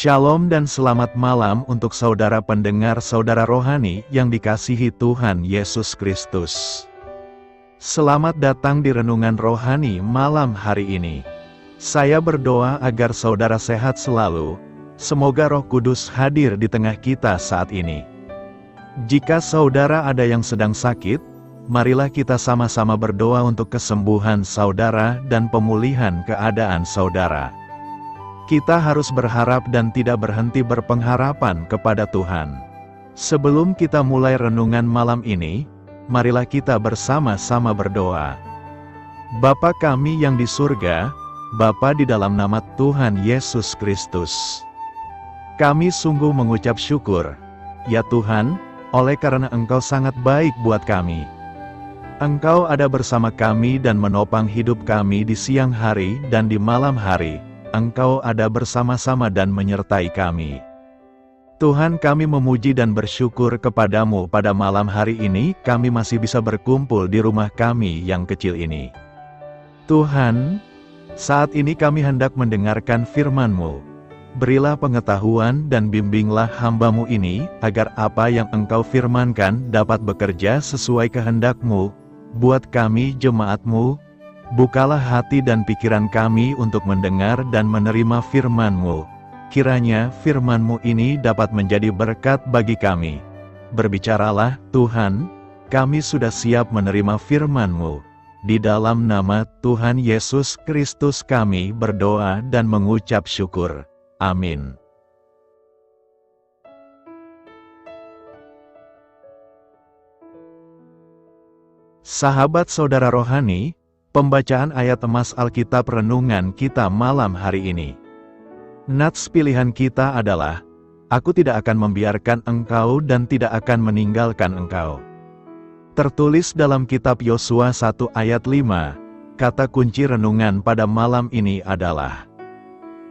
Shalom dan selamat malam untuk saudara pendengar saudara rohani yang dikasihi Tuhan Yesus Kristus. Selamat datang di renungan rohani malam hari ini. Saya berdoa agar saudara sehat selalu, semoga Roh Kudus hadir di tengah kita saat ini. Jika saudara ada yang sedang sakit, marilah kita sama-sama berdoa untuk kesembuhan saudara dan pemulihan keadaan saudara. Kita harus berharap dan tidak berhenti berpengharapan kepada Tuhan. Sebelum kita mulai renungan malam ini, marilah kita bersama-sama berdoa. Bapa kami yang di surga, Bapa di dalam nama Tuhan Yesus Kristus. Kami sungguh mengucap syukur, ya Tuhan, oleh karena Engkau sangat baik buat kami. Engkau ada bersama kami dan menopang hidup kami di siang hari dan di malam hari. Engkau ada bersama-sama dan menyertai kami. Tuhan, kami memuji dan bersyukur kepadamu pada malam hari ini kami masih bisa berkumpul di rumah kami yang kecil ini. Tuhan, saat ini kami hendak mendengarkan firman-Mu. Berilah pengetahuan dan bimbinglah hamba-Mu ini, agar apa yang Engkau firmankan dapat bekerja sesuai kehendak-Mu, buat kami jemaat-Mu. Bukalah hati dan pikiran kami untuk mendengar dan menerima firman-Mu. Kiranya firman-Mu ini dapat menjadi berkat bagi kami. Berbicaralah, Tuhan, kami sudah siap menerima firman-Mu. Di dalam nama Tuhan Yesus Kristus kami berdoa dan mengucap syukur. Amin. Sahabat saudara rohani, pembacaan ayat emas Alkitab renungan kita malam hari ini. Nats pilihan kita adalah, Aku tidak akan membiarkan engkau dan tidak akan meninggalkan engkau. Tertulis dalam kitab Yosua 1 ayat 5, kata kunci renungan pada malam ini adalah,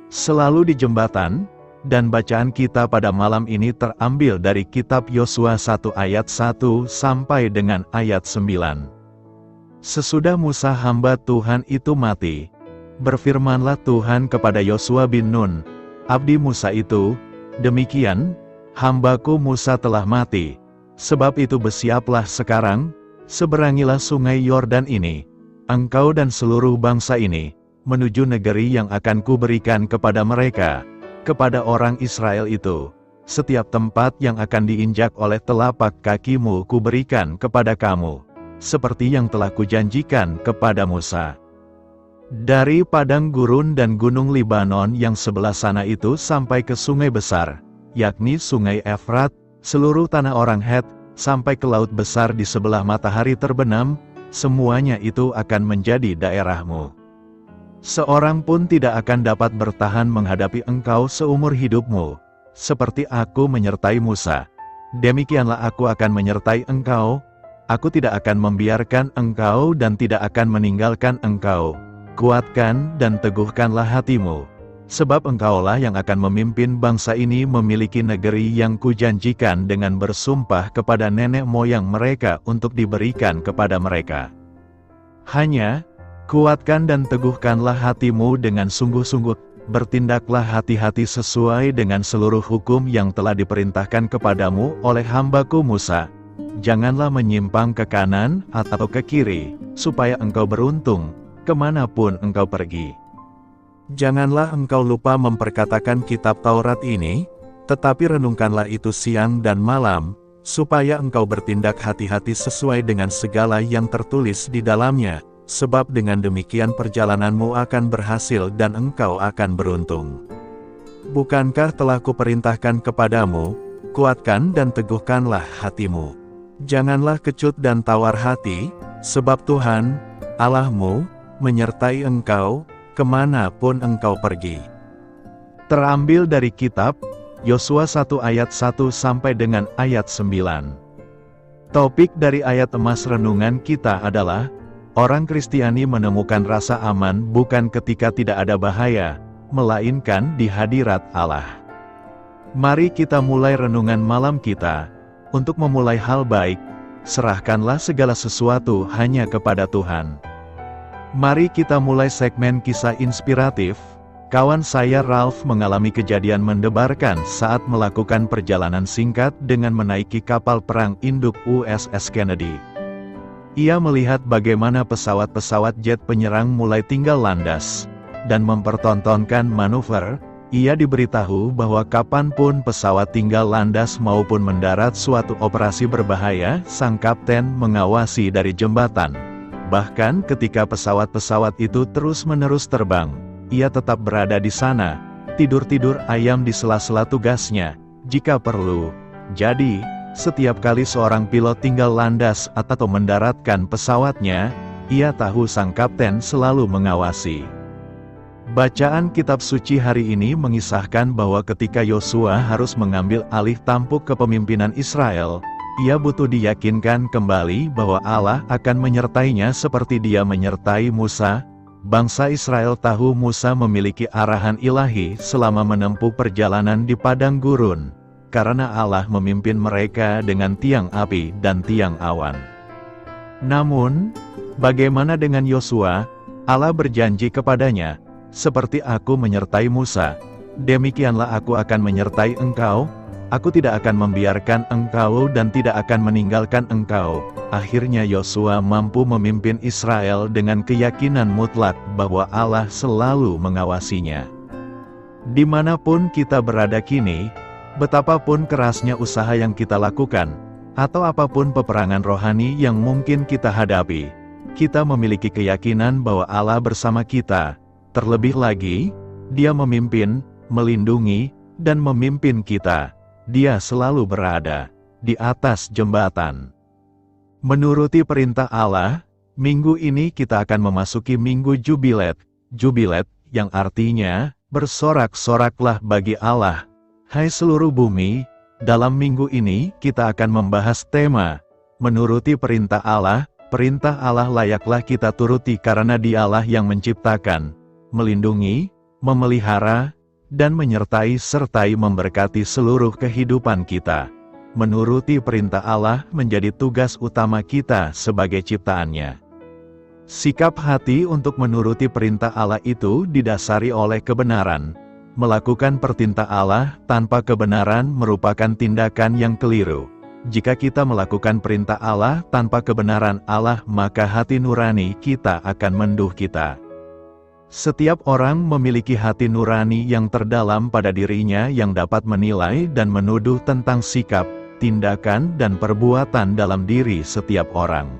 selalu di jembatan, dan bacaan kita pada malam ini terambil dari kitab Yosua 1 ayat 1 sampai dengan ayat 9. Sesudah Musa hamba Tuhan itu mati, berfirmanlah Tuhan kepada Yosua bin Nun, abdi Musa itu, demikian, hambaku Musa telah mati, sebab itu bersiaplah sekarang, seberangilah sungai Yordan ini, engkau dan seluruh bangsa ini, menuju negeri yang akan kuberikan kepada mereka, kepada orang Israel itu. Setiap tempat yang akan diinjak oleh telapak kakimu kuberikan kepada kamu, seperti yang telah kujanjikan kepada Musa. Dari padang gurun dan gunung Libanon yang sebelah sana itu sampai ke sungai besar, yakni sungai Efrat, seluruh tanah orang Het, sampai ke laut besar di sebelah matahari terbenam, semuanya itu akan menjadi daerahmu. Seorang pun tidak akan dapat bertahan menghadapi engkau seumur hidupmu, seperti aku menyertai Musa. Demikianlah aku akan menyertai engkau. Aku tidak akan membiarkan engkau dan tidak akan meninggalkan engkau. Kuatkan dan teguhkanlah hatimu, sebab engkaulah yang akan memimpin bangsa ini memiliki negeri yang kujanjikan dengan bersumpah kepada nenek moyang mereka untuk diberikan kepada mereka. Hanya, kuatkan dan teguhkanlah hatimu dengan sungguh-sungguh, bertindaklah hati-hati sesuai dengan seluruh hukum yang telah diperintahkan kepadamu oleh hambaku Musa. Janganlah menyimpang ke kanan atau ke kiri, supaya engkau beruntung, kemanapun engkau pergi. Janganlah engkau lupa memperkatakan kitab Taurat ini, tetapi renungkanlah itu siang dan malam, supaya engkau bertindak hati-hati sesuai dengan segala yang tertulis di dalamnya, sebab dengan demikian perjalananmu akan berhasil dan engkau akan beruntung. Bukankah telah kuperintahkan kepadamu, kuatkan dan teguhkanlah hatimu. Janganlah kecut dan tawar hati, sebab Tuhan, Allahmu, menyertai engkau, kemanapun engkau pergi. Terambil dari kitab Yosua 1 ayat 1 sampai dengan ayat 9. Topik dari ayat emas renungan kita adalah, orang Kristiani menemukan rasa aman bukan ketika tidak ada bahaya, melainkan di hadirat Allah. Mari kita mulai renungan malam kita. Untuk memulai hal baik, serahkanlah segala sesuatu hanya kepada Tuhan. Mari kita mulai segmen kisah inspiratif, Kawan saya Ralph mengalami kejadian mendebarkan saat melakukan perjalanan singkat dengan menaiki kapal perang induk USS Kennedy. Ia melihat bagaimana pesawat-pesawat jet penyerang mulai tinggal landas, dan mempertontonkan manuver. Ia diberitahu bahwa kapanpun pesawat tinggal landas maupun mendarat suatu operasi berbahaya, sang kapten mengawasi dari jembatan. Bahkan ketika pesawat-pesawat itu terus-menerus terbang, ia tetap berada di sana, tidur-tidur ayam di sela-sela tugasnya, jika perlu. Jadi, setiap kali seorang pilot tinggal landas atau mendaratkan pesawatnya, ia tahu sang kapten selalu mengawasi. Bacaan kitab suci hari ini mengisahkan bahwa ketika Yosua harus mengambil alih tampuk kepemimpinan Israel, ia butuh diyakinkan kembali bahwa Allah akan menyertainya seperti Dia menyertai Musa. Bangsa Israel tahu Musa memiliki arahan ilahi selama menempuh perjalanan di padang gurun, karena Allah memimpin mereka dengan tiang api dan tiang awan. Namun, bagaimana dengan Yosua? Allah berjanji kepadanya, "Seperti aku menyertai Musa, demikianlah aku akan menyertai engkau. Aku tidak akan membiarkan engkau dan tidak akan meninggalkan engkau." Akhirnya Yosua mampu memimpin Israel dengan keyakinan mutlak bahwa Allah selalu mengawasinya. Dimanapun kita berada kini, betapapun kerasnya usaha yang kita lakukan, atau apapun peperangan rohani yang mungkin kita hadapi, kita memiliki keyakinan bahwa Allah bersama kita. Terlebih lagi, Dia memimpin, melindungi, dan memimpin kita. Dia selalu berada di atas jembatan. Menuruti perintah Allah, minggu ini kita akan memasuki Minggu Jubilet. Jubilet, yang artinya, bersorak-soraklah bagi Allah. Hai seluruh bumi, dalam minggu ini kita akan membahas tema, menuruti perintah Allah. Perintah Allah layaklah kita turuti karena Dialah yang menciptakan, melindungi, memelihara, dan menyertai sertai memberkati seluruh kehidupan kita. Menuruti perintah Allah menjadi tugas utama kita sebagai ciptaannya. Sikap hati untuk menuruti perintah Allah itu didasari oleh kebenaran. Melakukan perintah Allah tanpa kebenaran merupakan tindakan yang keliru. Jika kita melakukan perintah Allah tanpa kebenaran Allah, maka hati nurani kita akan menduh kita. Setiap orang memiliki hati nurani yang terdalam pada dirinya yang dapat menilai dan menuduh tentang sikap, tindakan, dan perbuatan dalam diri setiap orang.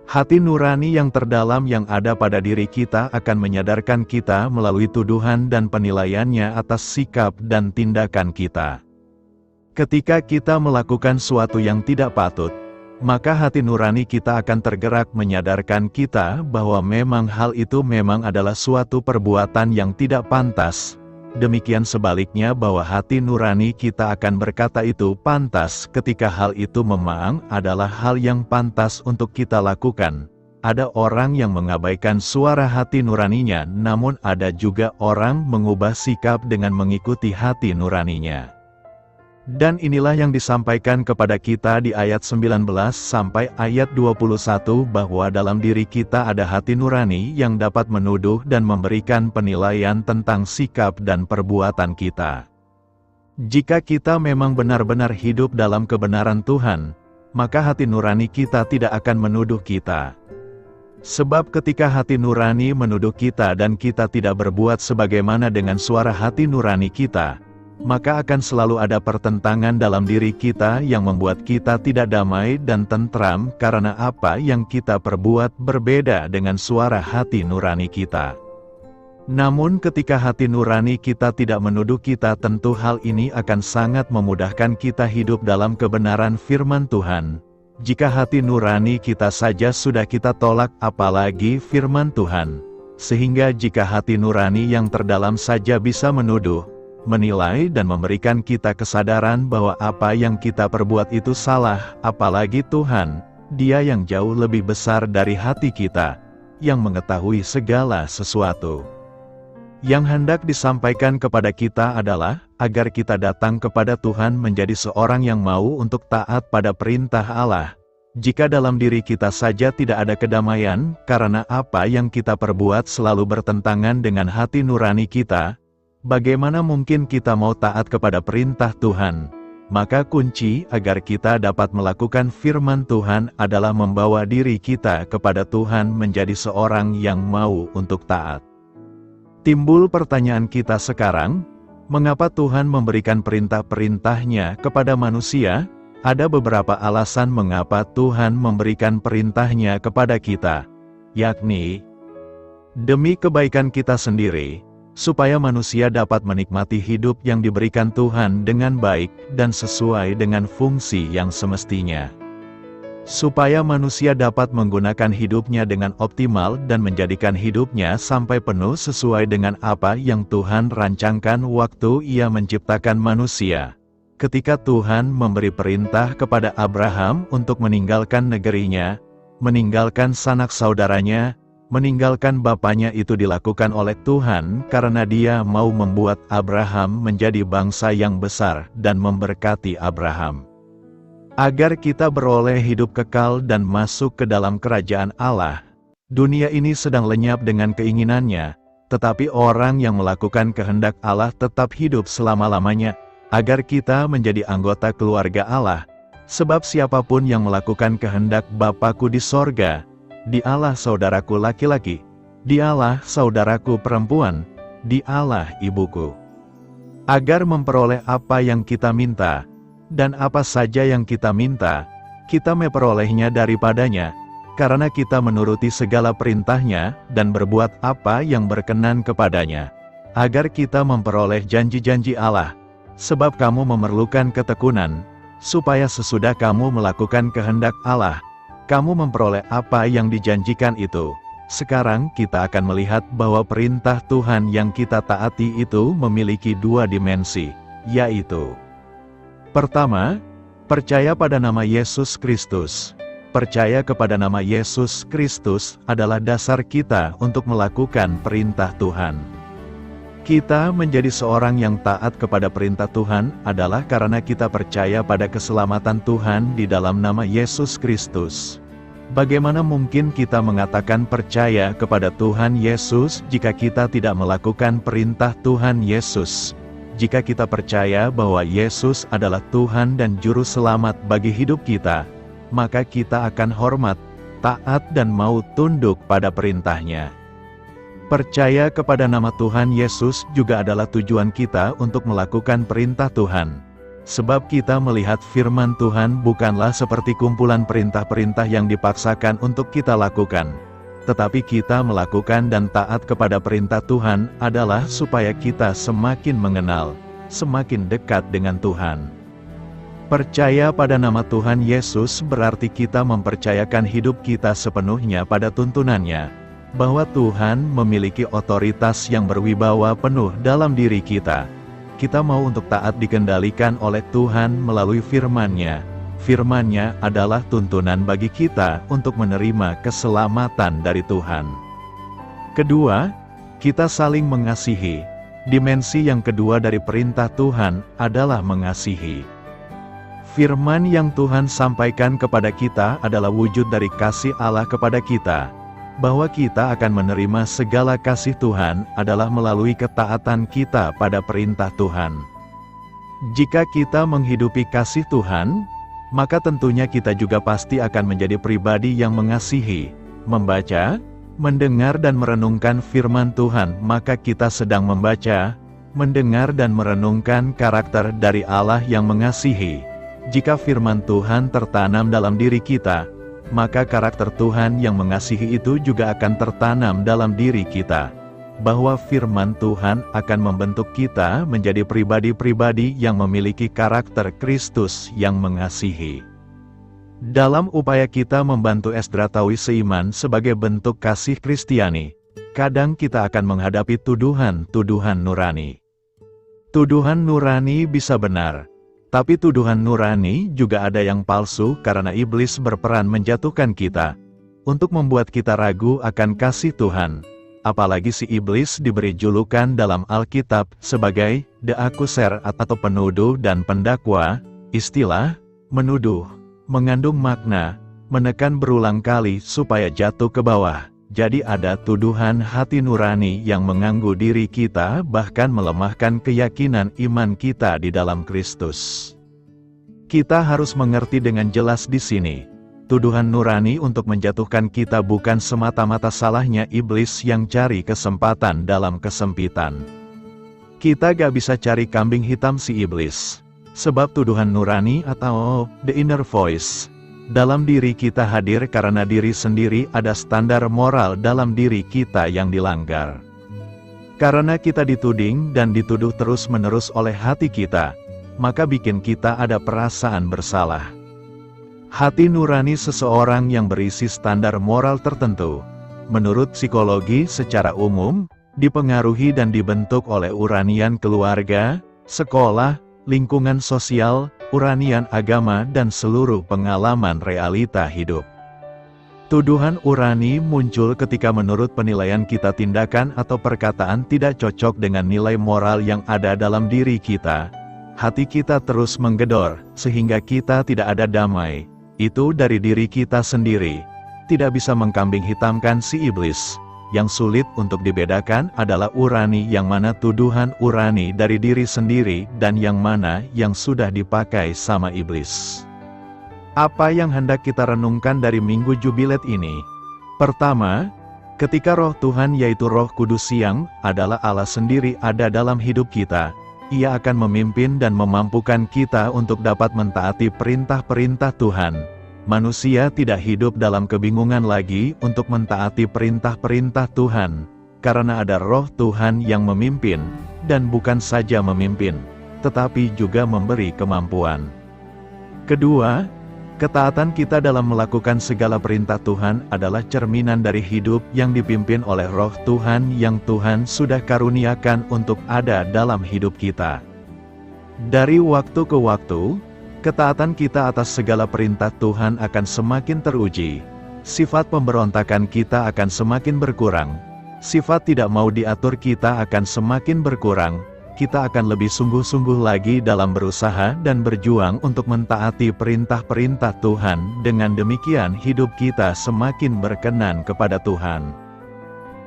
Hati nurani yang terdalam yang ada pada diri kita akan menyadarkan kita melalui tuduhan dan penilaiannya atas sikap dan tindakan kita. Ketika kita melakukan suatu yang tidak patut, maka hati nurani kita akan tergerak menyadarkan kita bahwa memang hal itu memang adalah suatu perbuatan yang tidak pantas. Demikian sebaliknya bahwa hati nurani kita akan berkata itu pantas ketika hal itu memang adalah hal yang pantas untuk kita lakukan. Ada orang yang mengabaikan suara hati nuraninya, namun ada juga orang mengubah sikap dengan mengikuti hati nuraninya. Dan inilah yang disampaikan kepada kita di ayat 19 sampai ayat 21 bahwa dalam diri kita ada hati nurani yang dapat menuduh dan memberikan penilaian tentang sikap dan perbuatan kita. Jika kita memang benar-benar hidup dalam kebenaran Tuhan, maka hati nurani kita tidak akan menuduh kita. Sebab ketika hati nurani menuduh kita dan kita tidak berbuat sebagaimana dengan suara hati nurani kita, maka akan selalu ada pertentangan dalam diri kita yang membuat kita tidak damai dan tentram karena apa yang kita perbuat berbeda dengan suara hati nurani kita. Namun ketika hati nurani kita tidak menuduh kita, tentu hal ini akan sangat memudahkan kita hidup dalam kebenaran firman Tuhan. Jika hati nurani kita saja sudah kita tolak, apalagi firman Tuhan. Sehingga jika hati nurani yang terdalam saja bisa menuduh, menilai dan memberikan kita kesadaran bahwa apa yang kita perbuat itu salah, apalagi Tuhan, Dia yang jauh lebih besar dari hati kita, yang mengetahui segala sesuatu. Yang hendak disampaikan kepada kita adalah, agar kita datang kepada Tuhan menjadi seorang yang mau untuk taat pada perintah Allah, Jika dalam diri kita saja tidak ada kedamaian, karena apa yang kita perbuat selalu bertentangan dengan hati nurani kita, bagaimana mungkin kita mau taat kepada perintah Tuhan? Maka kunci agar kita dapat melakukan firman Tuhan adalah membawa diri kita kepada Tuhan menjadi seorang yang mau untuk taat. Timbul pertanyaan kita sekarang, mengapa Tuhan memberikan perintah-perintahnya kepada manusia? Ada beberapa alasan mengapa Tuhan memberikan perintahnya kepada kita, yakni demi kebaikan kita sendiri, supaya manusia dapat menikmati hidup yang diberikan Tuhan dengan baik dan sesuai dengan fungsi yang semestinya. Supaya manusia dapat menggunakan hidupnya dengan optimal dan menjadikan hidupnya sampai penuh sesuai dengan apa yang Tuhan rancangkan waktu Ia menciptakan manusia. Ketika Tuhan memberi perintah kepada Abraham untuk meninggalkan negerinya, meninggalkan sanak saudaranya, meninggalkan bapaknya, itu dilakukan oleh Tuhan karena Dia mau membuat Abraham menjadi bangsa yang besar dan memberkati Abraham. Agar kita beroleh hidup kekal dan masuk ke dalam kerajaan Allah. Dunia ini sedang lenyap dengan keinginannya, tetapi orang yang melakukan kehendak Allah tetap hidup selama-lamanya, agar kita menjadi anggota keluarga Allah. Sebab siapapun yang melakukan kehendak Bapa-Ku di sorga, Dialah saudaraku laki-laki, Dialah saudaraku perempuan, Dialah ibuku. Agar memperoleh apa yang kita minta, dan apa saja yang kita minta, kita memperolehnya daripadanya, karena kita menuruti segala perintahnya, dan berbuat apa yang berkenan kepadanya. Agar kita memperoleh janji-janji Allah, sebab kamu memerlukan ketekunan, supaya sesudah kamu melakukan kehendak Allah, kamu memperoleh apa yang dijanjikan itu. Sekarang kita akan melihat bahwa perintah Tuhan yang kita taati itu memiliki dua dimensi, yaitu: pertama, percaya pada nama Yesus Kristus. Percaya kepada nama Yesus Kristus adalah dasar kita untuk melakukan perintah Tuhan. Kita menjadi seorang yang taat kepada perintah Tuhan adalah karena kita percaya pada keselamatan Tuhan di dalam nama Yesus Kristus. Bagaimana mungkin kita mengatakan percaya kepada Tuhan Yesus jika kita tidak melakukan perintah Tuhan Yesus? Jika kita percaya bahwa Yesus adalah Tuhan dan Juru Selamat bagi hidup kita, maka kita akan hormat, taat dan mau tunduk pada perintahnya. Percaya kepada nama Tuhan Yesus juga adalah tujuan kita untuk melakukan perintah Tuhan. Sebab kita melihat firman Tuhan bukanlah seperti kumpulan perintah-perintah yang dipaksakan untuk kita lakukan. Tetapi kita melakukan dan taat kepada perintah Tuhan adalah supaya kita semakin mengenal, semakin dekat dengan Tuhan. Percaya pada nama Tuhan Yesus berarti kita mempercayakan hidup kita sepenuhnya pada tuntunannya, bahwa Tuhan memiliki otoritas yang berwibawa penuh dalam diri kita. Kita mau untuk taat dikendalikan oleh Tuhan melalui firman-Nya. Firman-Nya adalah tuntunan bagi kita untuk menerima keselamatan dari Tuhan. Kedua, kita saling mengasihi. Dimensi yang kedua dari perintah Tuhan adalah mengasihi. Firman yang Tuhan sampaikan kepada kita adalah wujud dari kasih Allah kepada kita. Bahwa kita akan menerima segala kasih Tuhan adalah melalui ketaatan kita pada perintah Tuhan. Jika kita menghidupi kasih Tuhan, maka tentunya kita juga pasti akan menjadi pribadi yang mengasihi, membaca, mendengar dan merenungkan firman Tuhan, maka kita sedang membaca, mendengar dan merenungkan karakter dari Allah yang mengasihi. Jika firman Tuhan tertanam dalam diri kita, maka karakter Tuhan yang mengasihi itu juga akan tertanam dalam diri kita. Bahwa firman Tuhan akan membentuk kita menjadi pribadi-pribadi yang memiliki karakter Kristus yang mengasihi. Dalam upaya kita membantu Esdratawi seiman sebagai bentuk kasih Kristiani, kadang kita akan menghadapi tuduhan-tuduhan nurani. Tuduhan nurani bisa benar, tapi tuduhan nurani juga ada yang palsu karena iblis berperan menjatuhkan kita, untuk membuat kita ragu akan kasih Tuhan. Apalagi si iblis diberi julukan dalam Alkitab sebagai the accuser atau penuduh dan pendakwa. Istilah menuduh mengandung makna menekan berulang kali supaya jatuh ke bawah. Jadi ada tuduhan hati nurani yang mengganggu diri kita, bahkan melemahkan keyakinan iman kita di dalam Kristus. Kita harus mengerti dengan jelas di sini, tuduhan nurani untuk menjatuhkan kita bukan semata-mata salahnya iblis yang cari kesempatan dalam kesempitan. Kita gak bisa cari kambing hitam si iblis, sebab tuduhan nurani atau the inner voice dalam diri kita hadir karena diri sendiri ada standar moral dalam diri kita yang dilanggar. Karena kita dituding dan dituduh terus-menerus oleh hati kita, maka bikin kita ada perasaan bersalah. Hati nurani seseorang yang berisi standar moral tertentu, menurut psikologi secara umum, dipengaruhi dan dibentuk oleh uranian keluarga, sekolah, lingkungan sosial, uranian agama dan seluruh pengalaman realita hidup. Tuduhan urani muncul ketika menurut penilaian kita tindakan atau perkataan tidak cocok dengan nilai moral yang ada dalam diri kita. Hati kita terus menggedor, sehingga kita tidak ada damai. Itu dari diri kita sendiri. Tidak bisa mengkambing hitamkan si iblis. Yang sulit untuk dibedakan adalah urani yang mana tuduhan urani dari diri sendiri dan yang mana yang sudah dipakai sama iblis. Apa yang hendak kita renungkan dari Minggu Jubilet ini? Pertama, ketika Roh Tuhan yaitu Roh Kudus yang adalah Allah sendiri ada dalam hidup kita, Ia akan memimpin dan memampukan kita untuk dapat mentaati perintah-perintah Tuhan. Manusia tidak hidup dalam kebingungan lagi untuk mentaati perintah-perintah Tuhan, karena ada Roh Tuhan yang memimpin, dan bukan saja memimpin, tetapi juga memberi kemampuan. Kedua, ketaatan kita dalam melakukan segala perintah Tuhan adalah cerminan dari hidup yang dipimpin oleh Roh Tuhan yang Tuhan sudah karuniakan untuk ada dalam hidup kita. Dari waktu ke waktu, ketaatan kita atas segala perintah Tuhan akan semakin teruji. Sifat pemberontakan kita akan semakin berkurang. Sifat tidak mau diatur kita akan semakin berkurang. Kita akan lebih sungguh-sungguh lagi dalam berusaha dan berjuang untuk mentaati perintah-perintah Tuhan. Dengan demikian hidup kita semakin berkenan kepada Tuhan.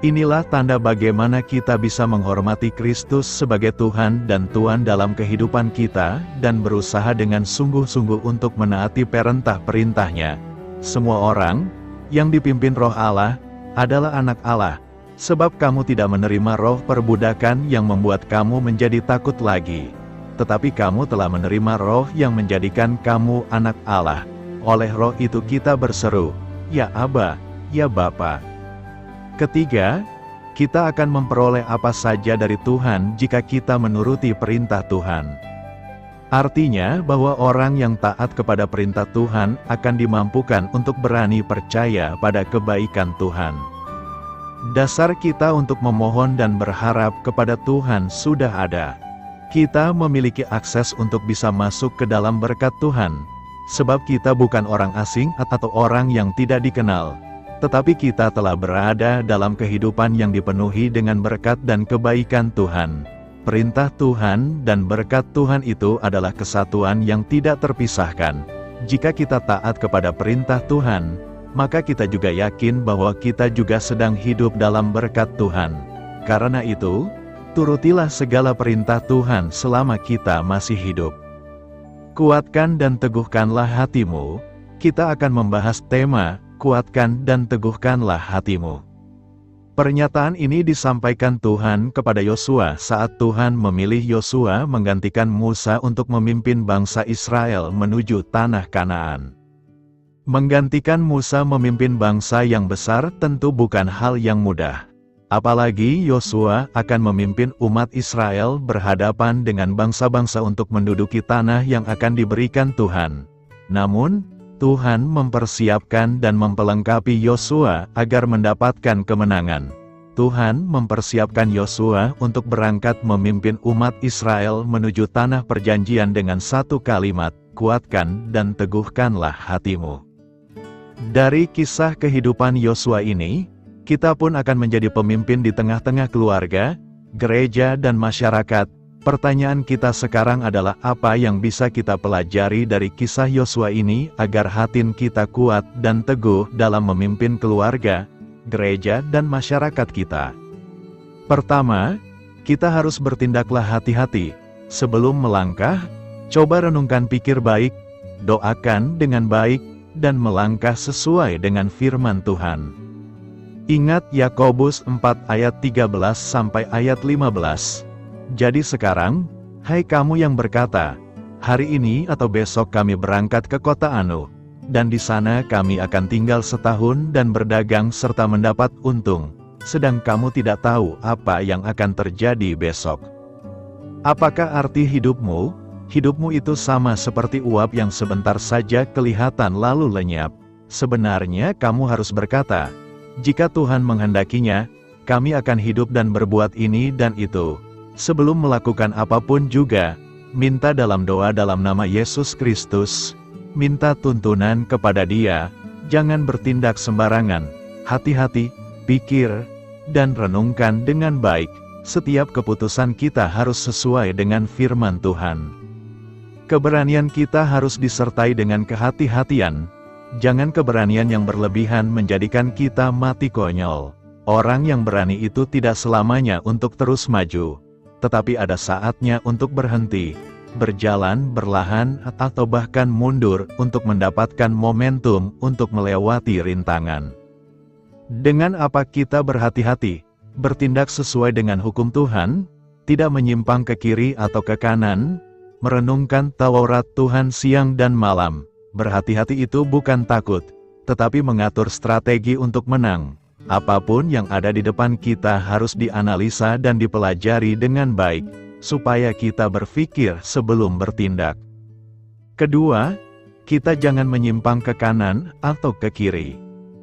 Inilah tanda bagaimana kita bisa menghormati Kristus sebagai Tuhan dan Tuan dalam kehidupan kita, dan berusaha dengan sungguh-sungguh untuk menaati perintah-perintahnya. Semua orang yang dipimpin Roh Allah adalah anak Allah, sebab kamu tidak menerima roh perbudakan yang membuat kamu menjadi takut lagi, tetapi kamu telah menerima Roh yang menjadikan kamu anak Allah. Oleh Roh itu kita berseru, "Ya Aba, ya Bapa." Ketiga, kita akan memperoleh apa saja dari Tuhan jika kita menuruti perintah Tuhan. Artinya bahwa orang yang taat kepada perintah Tuhan akan dimampukan untuk berani percaya pada kebaikan Tuhan. Dasar kita untuk memohon dan berharap kepada Tuhan sudah ada. Kita memiliki akses untuk bisa masuk ke dalam berkat Tuhan, sebab kita bukan orang asing atau orang yang tidak dikenal. Tetapi kita telah berada dalam kehidupan yang dipenuhi dengan berkat dan kebaikan Tuhan. Perintah Tuhan dan berkat Tuhan itu adalah kesatuan yang tidak terpisahkan. Jika kita taat kepada perintah Tuhan, maka kita juga yakin bahwa kita juga sedang hidup dalam berkat Tuhan. Karena itu, turutilah segala perintah Tuhan selama kita masih hidup. Kuatkan dan teguhkanlah hatimu. Kita akan membahas tema kuatkan dan teguhkanlah hatimu. Pernyataan ini disampaikan Tuhan kepada Yosua saat Tuhan memilih Yosua menggantikan Musa untuk memimpin bangsa Israel menuju tanah Kanaan. Menggantikan Musa memimpin bangsa yang besar tentu bukan hal yang mudah. Apalagi Yosua akan memimpin umat Israel berhadapan dengan bangsa-bangsa untuk menduduki tanah yang akan diberikan Tuhan. Namun, Tuhan mempersiapkan dan mempelengkapi Yosua agar mendapatkan kemenangan. Tuhan mempersiapkan Yosua untuk berangkat memimpin umat Israel menuju tanah perjanjian dengan satu kalimat, kuatkan dan teguhkanlah hatimu. Dari kisah kehidupan Yosua ini, kita pun akan menjadi pemimpin di tengah-tengah keluarga, gereja dan masyarakat, Pertanyaan kita sekarang adalah apa yang bisa kita pelajari dari kisah Yosua ini agar hati kita kuat dan teguh dalam memimpin keluarga, gereja dan masyarakat kita. Pertama, kita harus bertindaklah hati-hati. Sebelum melangkah, coba renungkan pikir baik, doakan dengan baik, dan melangkah sesuai dengan firman Tuhan. Ingat Yakobus 4 ayat 13 sampai ayat 15. Jadi sekarang, hai kamu yang berkata, hari ini atau besok kami berangkat ke kota Anu, dan di sana kami akan tinggal setahun dan berdagang serta mendapat untung, sedang kamu tidak tahu apa yang akan terjadi besok. Apakah arti hidupmu? Hidupmu itu sama seperti uap yang sebentar saja kelihatan lalu lenyap. Sebenarnya kamu harus berkata, jika Tuhan menghendakinya, kami akan hidup dan berbuat ini dan itu. Sebelum melakukan apapun juga, minta dalam doa dalam nama Yesus Kristus, minta tuntunan kepada Dia, jangan bertindak sembarangan, hati-hati, pikir, dan renungkan dengan baik. Setiap keputusan kita harus sesuai dengan firman Tuhan. Keberanian kita harus disertai dengan kehati-hatian. Jangan keberanian yang berlebihan menjadikan kita mati konyol. Orang yang berani itu tidak selamanya untuk terus maju, tetapi ada saatnya untuk berhenti, berjalan berlahan atau bahkan mundur untuk mendapatkan momentum untuk melewati rintangan. Dengan apa kita berhati-hati, bertindak sesuai dengan hukum Tuhan, tidak menyimpang ke kiri atau ke kanan, merenungkan Taurat Tuhan siang dan malam. Berhati-hati itu bukan takut, tetapi mengatur strategi untuk menang. Apapun yang ada di depan kita harus dianalisa dan dipelajari dengan baik, supaya kita berpikir sebelum bertindak. Kedua, kita jangan menyimpang ke kanan atau ke kiri.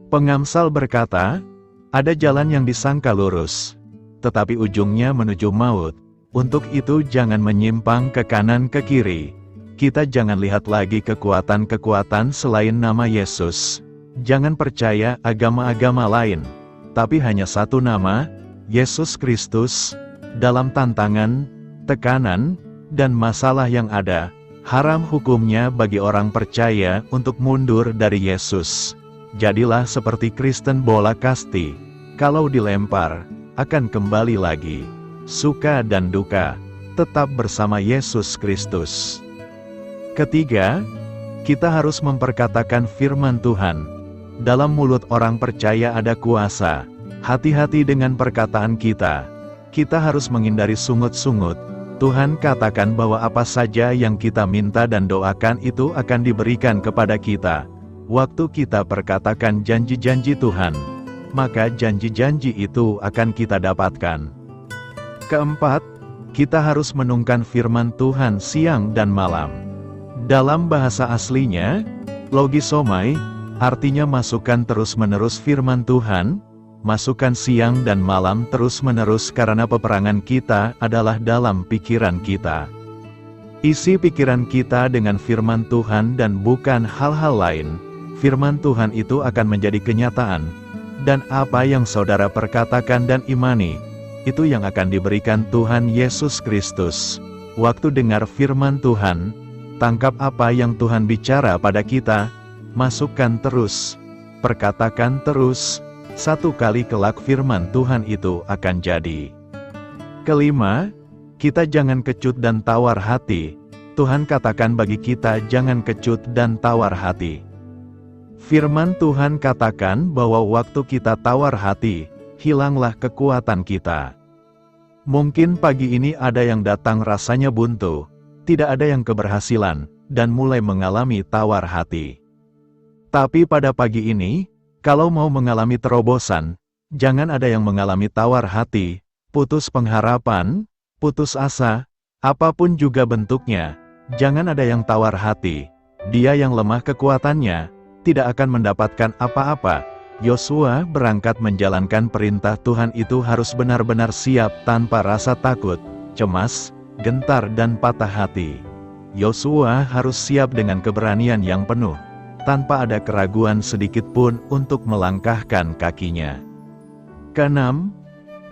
Pengamsal berkata, ada jalan yang disangka lurus, tetapi ujungnya menuju maut. Untuk itu jangan menyimpang ke kanan ke kiri. Kita jangan lihat lagi kekuatan-kekuatan selain nama Yesus. Jangan percaya agama-agama lain, tapi hanya satu nama, Yesus Kristus. Dalam tantangan, tekanan, dan masalah yang ada, haram hukumnya bagi orang percaya untuk mundur dari Yesus. Jadilah seperti Kristen bola kasti, kalau dilempar, akan kembali lagi. Suka dan duka, tetap bersama Yesus Kristus. Ketiga, kita harus memperkatakan firman Tuhan. Dalam mulut orang percaya ada kuasa. Hati-hati dengan perkataan kita. Kita harus menghindari sungut-sungut. Tuhan katakan bahwa apa saja yang kita minta dan doakan itu akan diberikan kepada kita. Waktu kita perkatakan janji-janji Tuhan, maka janji-janji itu akan kita dapatkan. Keempat, kita harus menungkan firman Tuhan siang dan malam. Dalam bahasa aslinya, logisomai, artinya masukkan terus-menerus firman Tuhan, masukkan siang dan malam terus-menerus karena peperangan kita adalah dalam pikiran kita. Isi pikiran kita dengan firman Tuhan dan bukan hal-hal lain, firman Tuhan itu akan menjadi kenyataan, dan apa yang saudara perkatakan dan imani, itu yang akan diberikan Tuhan Yesus Kristus. Waktu dengar firman Tuhan, tangkap apa yang Tuhan bicara pada kita, masukkan terus, perkatakan terus, satu kali kelak firman Tuhan itu akan jadi. Kelima, kita jangan kecut dan tawar hati. Tuhan katakan bagi kita jangan kecut dan tawar hati. Firman Tuhan katakan bahwa waktu kita tawar hati, hilanglah kekuatan kita. Mungkin pagi ini ada yang datang rasanya buntu, tidak ada yang keberhasilan, dan mulai mengalami tawar hati. Tapi pada pagi ini, kalau mau mengalami terobosan, jangan ada yang mengalami tawar hati, putus pengharapan, putus asa, apapun juga bentuknya, jangan ada yang tawar hati. Dia yang lemah kekuatannya, tidak akan mendapatkan apa-apa. Yosua berangkat menjalankan perintah Tuhan itu harus benar-benar siap tanpa rasa takut, cemas, gentar dan patah hati. Yosua harus siap dengan keberanian yang penuh, tanpa ada keraguan sedikit pun untuk melangkahkan kakinya. Keenam,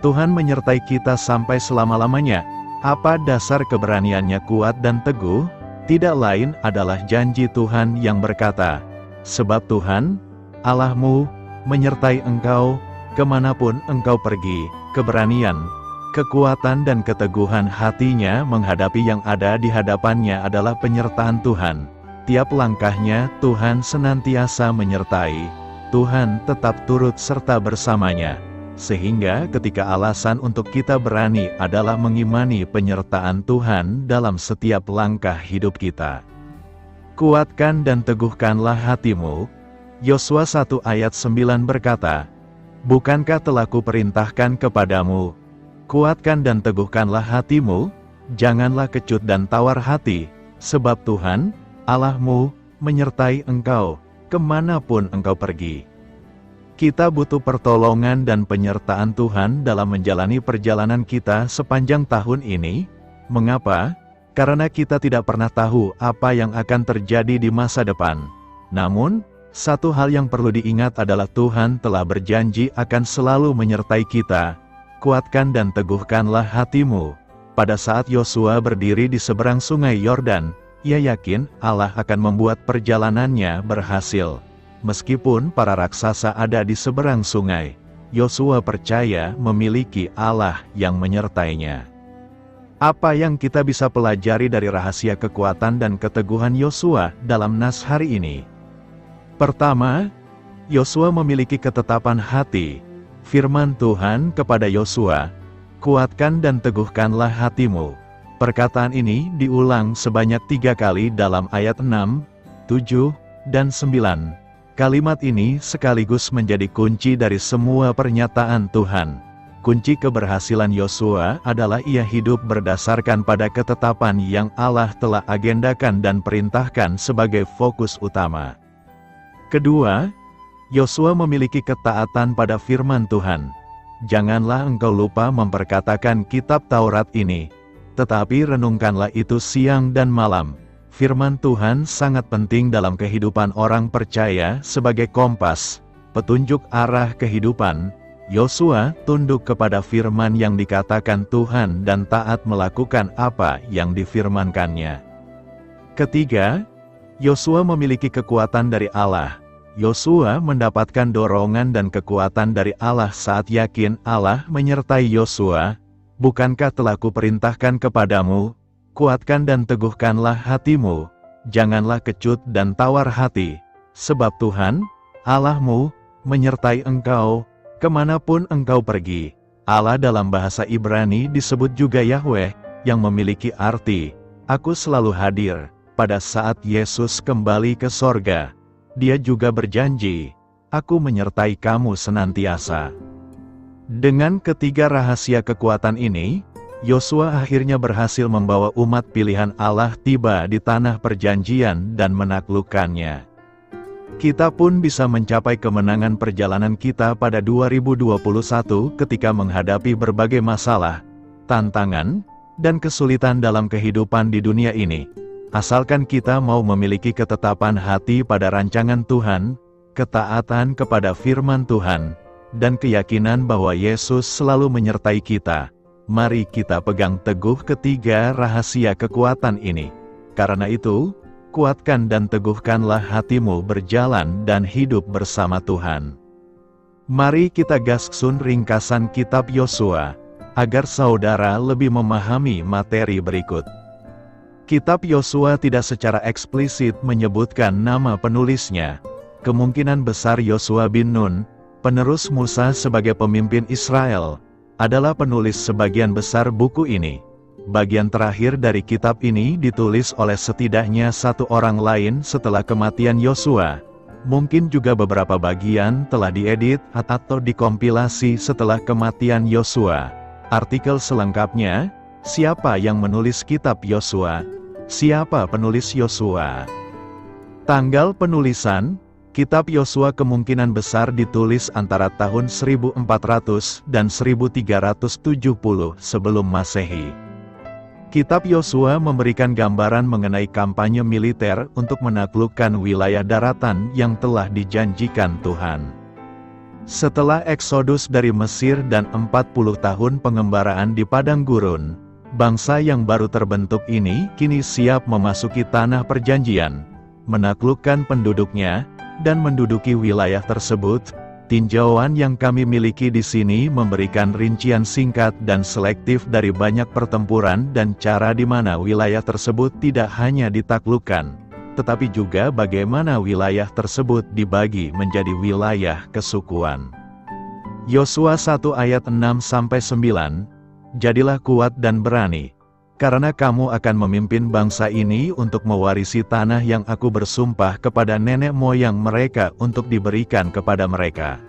Tuhan menyertai kita sampai selama-lamanya. Apa dasar keberaniannya kuat dan teguh? Tidak lain adalah janji Tuhan yang berkata, "Sebab Tuhan, Allahmu, menyertai engkau, kemanapun engkau pergi." Keberanian, kekuatan dan keteguhan hatinya menghadapi yang ada di hadapannya adalah penyertaan Tuhan. Tiap langkahnya, Tuhan senantiasa menyertai. Tuhan tetap turut serta bersamanya. Sehingga ketika alasan untuk kita berani adalah mengimani penyertaan Tuhan dalam setiap langkah hidup kita. Kuatkan dan teguhkanlah hatimu. Yosua 1 ayat 9 berkata, "Bukankah telah kuperintahkan kepadamu, kuatkan dan teguhkanlah hatimu, janganlah kecut dan tawar hati, sebab Tuhan, Allahmu, menyertai engkau, kemanapun engkau pergi." Kita butuh pertolongan dan penyertaan Tuhan dalam menjalani perjalanan kita sepanjang tahun ini. Mengapa? Karena kita tidak pernah tahu apa yang akan terjadi di masa depan. Namun, satu hal yang perlu diingat adalah Tuhan telah berjanji akan selalu menyertai kita. Kuatkan dan teguhkanlah hatimu. Pada saat Yosua berdiri di seberang sungai Yordan, ia yakin Allah akan membuat perjalanannya berhasil. Meskipun para raksasa ada di seberang sungai, Yosua percaya memiliki Allah yang menyertainya. Apa yang kita bisa pelajari dari rahasia kekuatan dan keteguhan Yosua dalam nas hari ini? Pertama, Yosua memiliki ketetapan hati. Firman Tuhan kepada Yosua, "Kuatkan dan teguhkanlah hatimu." Perkataan ini diulang sebanyak 3 kali dalam ayat 6, 7, dan 9. Kalimat ini sekaligus menjadi kunci dari semua pernyataan Tuhan. Kunci keberhasilan Yosua adalah ia hidup berdasarkan pada ketetapan yang Allah telah agendakan dan perintahkan sebagai fokus utama. Kedua, Yosua memiliki ketaatan pada firman Tuhan. Janganlah engkau lupa memperkatakan kitab Taurat ini, tetapi renungkanlah itu siang dan malam. Firman Tuhan sangat penting dalam kehidupan orang percaya sebagai kompas, petunjuk arah kehidupan. Yosua tunduk kepada firman yang dikatakan Tuhan dan taat melakukan apa yang difirmankannya. Ketiga, Yosua memiliki kekuatan dari Allah. Yosua mendapatkan dorongan dan kekuatan dari Allah saat yakin Allah menyertai Yosua. "Bukankah telah kuperintahkan kepadamu, kuatkan dan teguhkanlah hatimu, janganlah kecut dan tawar hati, sebab Tuhan, Allahmu, menyertai engkau, kemanapun engkau pergi." Allah dalam bahasa Ibrani disebut juga Yahweh, yang memiliki arti, "Aku selalu hadir." Pada saat Yesus kembali ke sorga, Dia juga berjanji, "Aku menyertai kamu senantiasa." Dengan ketiga rahasia kekuatan ini, Yosua akhirnya berhasil membawa umat pilihan Allah tiba di tanah perjanjian dan menaklukkannya. Kita pun bisa mencapai kemenangan perjalanan kita pada 2021 ketika menghadapi berbagai masalah, tantangan, dan kesulitan dalam kehidupan di dunia ini. Asalkan kita mau memiliki ketetapan hati pada rancangan Tuhan, ketaatan kepada firman Tuhan, dan keyakinan bahwa Yesus selalu menyertai kita. Mari kita pegang teguh ketiga rahasia kekuatan ini. Karena itu, kuatkan dan teguhkanlah hatimu berjalan dan hidup bersama Tuhan. Mari kita gasksun ringkasan kitab Yosua, agar saudara lebih memahami materi berikut. Kitab Yosua tidak secara eksplisit menyebutkan nama penulisnya. Kemungkinan besar Yosua bin Nun, penerus Musa sebagai pemimpin Israel, adalah penulis sebagian besar buku ini. Bagian terakhir dari kitab ini ditulis oleh setidaknya satu orang lain setelah kematian Yosua. Mungkin juga beberapa bagian telah diedit atau dikompilasi setelah kematian Yosua. Artikel selengkapnya, siapa yang menulis kitab Yosua? Siapa penulis Yosua? Tanggal penulisan, kitab Yosua kemungkinan besar ditulis antara tahun 1400 dan 1370 sebelum Masehi. Kitab Yosua memberikan gambaran mengenai kampanye militer untuk menaklukkan wilayah daratan yang telah dijanjikan Tuhan. Setelah eksodus dari Mesir dan 40 tahun pengembaraan di padang gurun, Bangsa yang baru terbentuk ini kini siap memasuki tanah perjanjian, menaklukkan penduduknya, dan menduduki wilayah tersebut. Tinjauan yang kami miliki di sini memberikan rincian singkat dan selektif dari banyak pertempuran dan cara di mana wilayah tersebut tidak hanya ditaklukkan, tetapi juga bagaimana wilayah tersebut dibagi menjadi wilayah kesukuan. Yosua 1 ayat 6-9, Jadilah kuat dan berani, karena kamu akan memimpin bangsa ini untuk mewarisi tanah yang aku bersumpah kepada nenek moyang mereka untuk diberikan kepada mereka.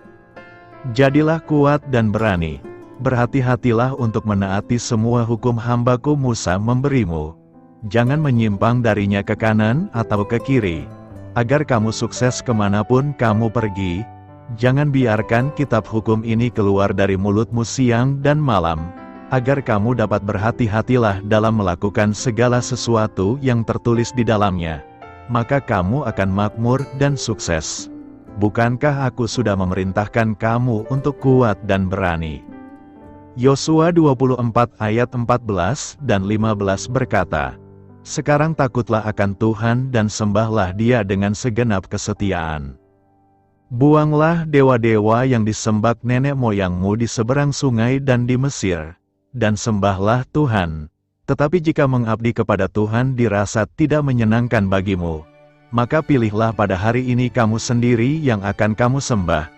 Jadilah kuat dan berani, berhati-hatilah untuk menaati semua hukum hambaku Musa memberimu. Jangan menyimpang darinya ke kanan atau ke kiri, agar kamu sukses kemanapun kamu pergi. Jangan biarkan kitab hukum ini keluar dari mulutmu siang dan malam, agar kamu dapat berhati-hatilah dalam melakukan segala sesuatu yang tertulis di dalamnya. Maka kamu akan makmur dan sukses. Bukankah aku sudah memerintahkan kamu untuk kuat dan berani? Yosua 24 ayat 14 dan 15 berkata, Sekarang takutlah akan Tuhan dan sembahlah Dia dengan segenap kesetiaan. Buanglah dewa-dewa yang disembah nenek moyangmu di seberang sungai dan di Mesir, dan sembahlah Tuhan. Tetapi jika mengabdi kepada Tuhan dirasa tidak menyenangkan bagimu, maka pilihlah pada hari ini kamu sendiri yang akan kamu sembah,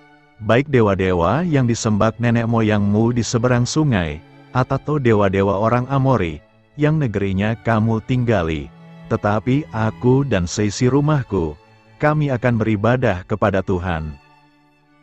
baik dewa-dewa yang disembah nenek moyangmu di seberang sungai, atau dewa-dewa orang Amori, yang negerinya kamu tinggali. Tetapi aku dan seisi rumahku, kami akan beribadah kepada Tuhan.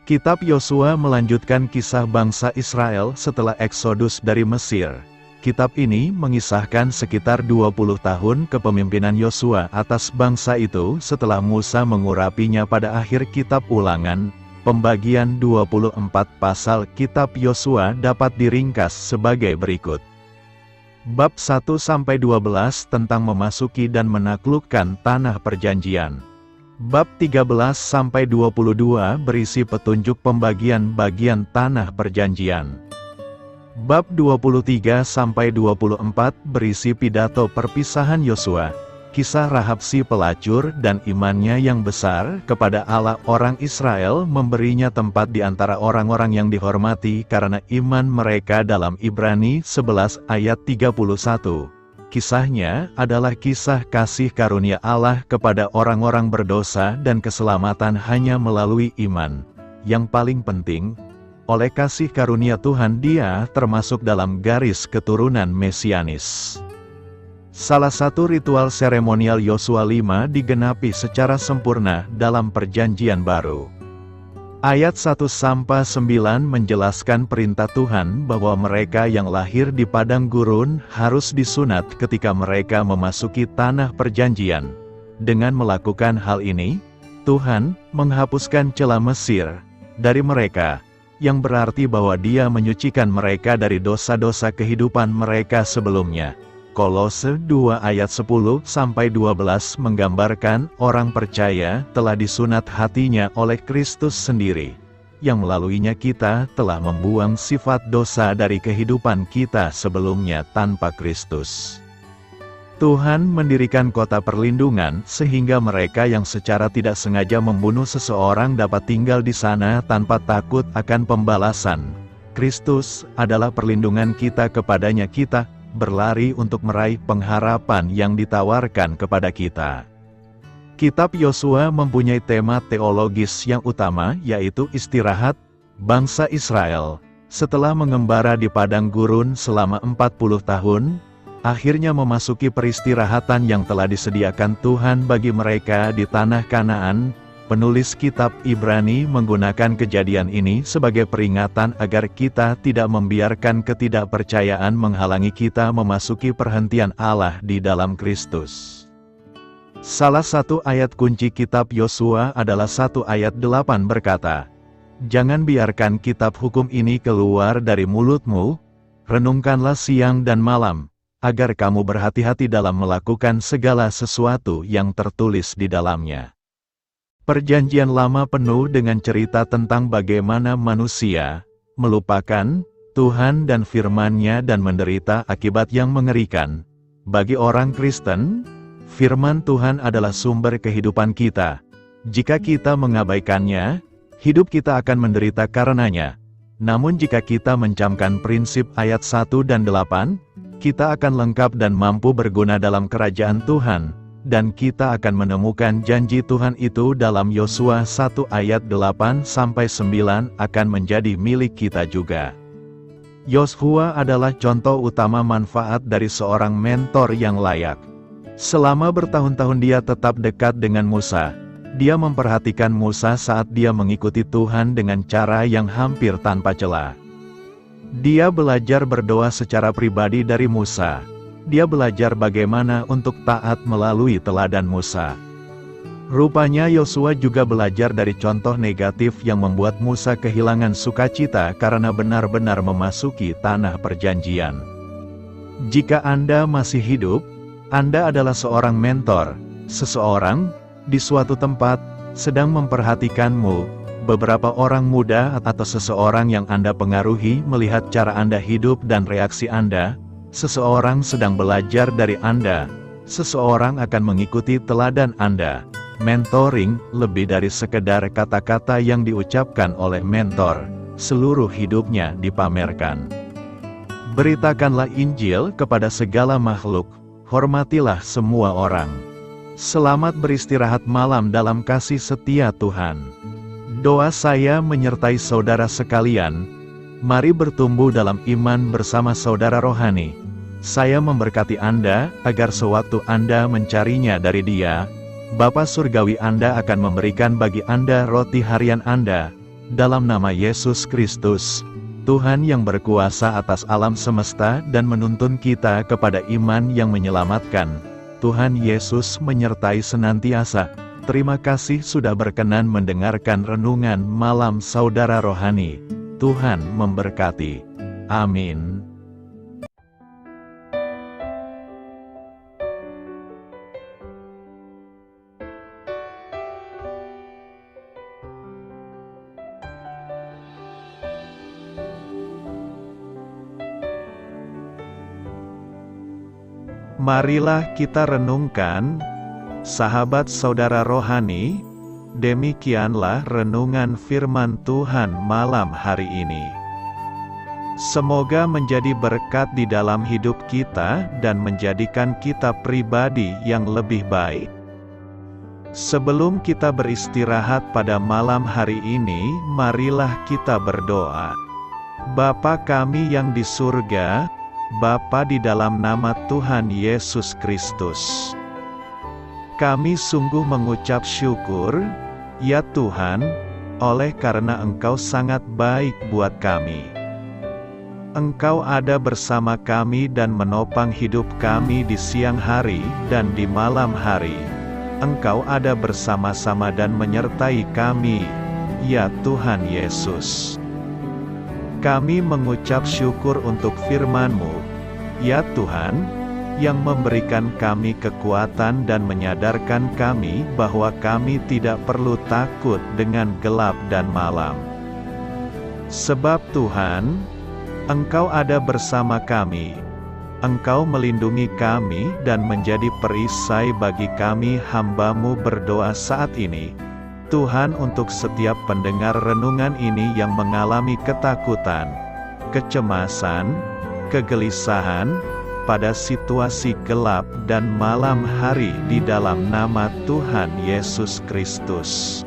Kitab Yosua melanjutkan kisah bangsa Israel setelah Eksodus dari Mesir. Kitab ini mengisahkan sekitar 20 tahun kepemimpinan Yosua atas bangsa itu setelah Musa mengurapinya pada akhir kitab Ulangan. Pembagian 24 pasal kitab Yosua dapat diringkas sebagai berikut. Bab 1-12 tentang memasuki dan menaklukkan tanah perjanjian. Bab 13-22 berisi petunjuk pembagian bagian tanah perjanjian. Bab 23-24 berisi pidato perpisahan Yosua, kisah Rahab si pelacur dan imannya yang besar kepada Allah. Orang Israel memberinya tempat di antara orang-orang yang dihormati karena iman mereka dalam Ibrani 11 ayat 31. Kisahnya adalah kisah kasih karunia Allah kepada orang-orang berdosa dan keselamatan hanya melalui iman. Yang paling penting, oleh kasih karunia Tuhan dia termasuk dalam garis keturunan Mesianis. Salah satu ritual seremonial Yosua 5 digenapi secara sempurna dalam Perjanjian Baru. Ayat 1-9 menjelaskan perintah Tuhan bahwa mereka yang lahir di padang gurun harus disunat ketika mereka memasuki tanah perjanjian. Dengan melakukan hal ini, Tuhan menghapuskan celah Mesir dari mereka, yang berarti bahwa Dia menyucikan mereka dari dosa-dosa kehidupan mereka sebelumnya. Kolose 2 ayat 10-12 menggambarkan orang percaya telah disunat hatinya oleh Kristus sendiri, yang melaluinya kita telah membuang sifat dosa dari kehidupan kita sebelumnya tanpa Kristus. Tuhan mendirikan kota perlindungan sehingga mereka yang secara tidak sengaja membunuh seseorang dapat tinggal di sana tanpa takut akan pembalasan. Kristus adalah perlindungan kita kepadanya kita berlari untuk meraih pengharapan yang ditawarkan kepada kita. Kitab Yosua mempunyai tema teologis yang utama yaitu istirahat. Bangsa Israel, setelah mengembara di padang gurun selama 40 tahun, akhirnya memasuki peristirahatan yang telah disediakan Tuhan bagi mereka di tanah Kanaan. Penulis kitab Ibrani menggunakan kejadian ini sebagai peringatan agar kita tidak membiarkan ketidakpercayaan menghalangi kita memasuki perhentian Allah di dalam Kristus. Salah satu ayat kunci kitab Yosua adalah 1 ayat 8 berkata, Jangan biarkan kitab hukum ini keluar dari mulutmu, renungkanlah siang dan malam, agar kamu berhati-hati dalam melakukan segala sesuatu yang tertulis di dalamnya. Perjanjian Lama penuh dengan cerita tentang bagaimana manusia melupakan Tuhan dan firman-Nya dan menderita akibat yang mengerikan. Bagi orang Kristen, firman Tuhan adalah sumber kehidupan kita. Jika kita mengabaikannya, hidup kita akan menderita karenanya. Namun jika kita mencamkan prinsip ayat 1 dan 8, kita akan lengkap dan mampu berguna dalam kerajaan Tuhan, dan kita akan menemukan janji Tuhan itu dalam Yosua 1 ayat 8-9 akan menjadi milik kita juga. Yosua adalah contoh utama manfaat dari seorang mentor yang layak. Selama bertahun-tahun dia tetap dekat dengan Musa. Dia memperhatikan Musa saat dia mengikuti Tuhan dengan cara yang hampir tanpa celah. Dia belajar berdoa secara pribadi dari Musa. Dia belajar bagaimana untuk taat melalui teladan Musa. Rupanya Yosua juga belajar dari contoh negatif yang membuat Musa kehilangan sukacita karena benar-benar memasuki tanah perjanjian. Jika Anda masih hidup, Anda adalah seorang mentor, seseorang di suatu tempat sedang memperhatikanmu. Beberapa orang muda atau seseorang yang Anda pengaruhi melihat cara Anda hidup dan reaksi Anda. Seseorang sedang belajar dari Anda. Seseorang akan mengikuti teladan Anda. Mentoring lebih dari sekedar kata-kata yang diucapkan oleh mentor. Seluruh hidupnya dipamerkan. Beritakanlah Injil kepada segala makhluk. Hormatilah semua orang. Selamat beristirahat malam dalam kasih setia Tuhan. Doa saya menyertai saudara sekalian. Mari bertumbuh dalam iman bersama saudara rohani. Saya memberkati Anda, agar sewaktu Anda mencarinya dari Dia, Bapa Surgawi Anda akan memberikan bagi Anda roti harian Anda. Dalam nama Yesus Kristus, Tuhan yang berkuasa atas alam semesta dan menuntun kita kepada iman yang menyelamatkan. Tuhan Yesus menyertai senantiasa. Terima kasih sudah berkenan mendengarkan renungan malam saudara rohani. Tuhan memberkati. Amin. Marilah kita renungkan, sahabat saudara rohani, demikianlah renungan firman Tuhan malam hari ini. Semoga menjadi berkat di dalam hidup kita dan menjadikan kita pribadi yang lebih baik. Sebelum kita beristirahat pada malam hari ini, marilah kita berdoa. Bapa kami yang di surga, Bapa di dalam nama Tuhan Yesus Kristus, kami sungguh mengucap syukur, ya Tuhan, oleh karena Engkau sangat baik buat kami. Engkau ada bersama kami dan menopang hidup kami di siang hari dan di malam hari. Engkau ada bersama-sama dan menyertai kami, ya Tuhan Yesus. Kami mengucap syukur untuk firman-Mu, ya Tuhan, yang memberikan kami kekuatan dan menyadarkan kami bahwa kami tidak perlu takut dengan gelap dan malam. Sebab Tuhan, Engkau ada bersama kami. Engkau melindungi kami dan menjadi perisai bagi kami hamba-Mu berdoa saat ini. Tuhan, untuk setiap pendengar renungan ini yang mengalami ketakutan, kecemasan, kegelisahan, pada situasi gelap dan malam hari di dalam nama Tuhan Yesus Kristus.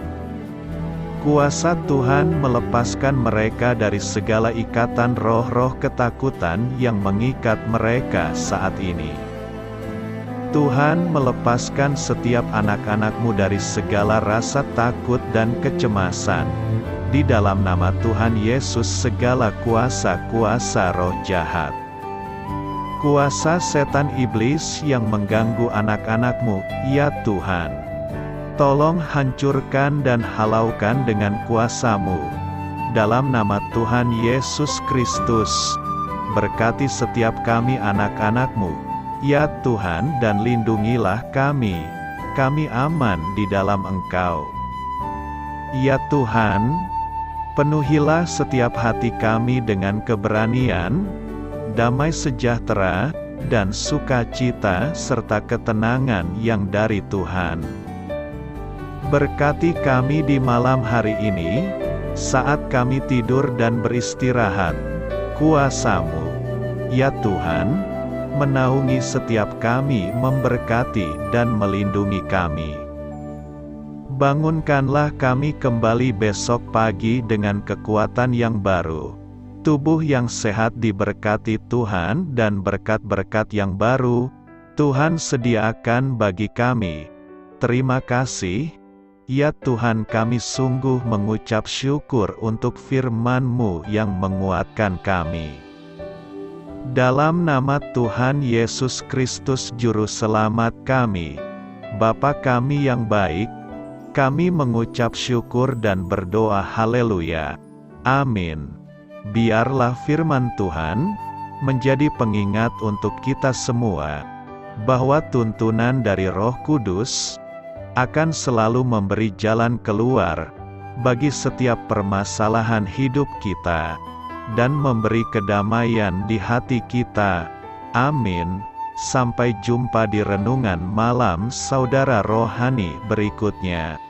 Kuasa Tuhan melepaskan mereka dari segala ikatan roh-roh ketakutan yang mengikat mereka saat ini. Tuhan melepaskan setiap anak-anak-Mu dari segala rasa takut dan kecemasan. Di dalam nama Tuhan Yesus segala kuasa-kuasa roh jahat, kuasa setan iblis yang mengganggu anak-anak-Mu, ya Tuhan, tolong hancurkan dan halaukan dengan kuasa-Mu. Dalam nama Tuhan Yesus Kristus, berkati setiap kami anak-anak-Mu, ya Tuhan, dan lindungilah kami aman di dalam Engkau. Ya Tuhan, Penuhilah setiap hati kami dengan keberanian, damai sejahtera, dan sukacita serta ketenangan yang dari Tuhan. Berkati kami di malam hari ini, saat kami tidur dan beristirahat. Kuasa-Mu, ya Tuhan, menaungi setiap kami, memberkati dan melindungi kami. Bangunkanlah kami kembali besok pagi dengan kekuatan yang baru, tubuh yang sehat diberkati Tuhan, dan berkat-berkat yang baru Tuhan sediakan bagi kami. Terima kasih, ya Tuhan, kami sungguh mengucap syukur untuk firman-Mu yang menguatkan kami. Dalam nama Tuhan Yesus Kristus Juru Selamat kami, Bapa kami yang baik, kami mengucap syukur dan berdoa haleluya. Amin. Biarlah firman Tuhan menjadi pengingat untuk kita semua, bahwa tuntunan dari Roh Kudus akan selalu memberi jalan keluar bagi setiap permasalahan hidup kita, dan memberi kedamaian di hati kita. Amin. Sampai jumpa di renungan malam saudara rohani berikutnya.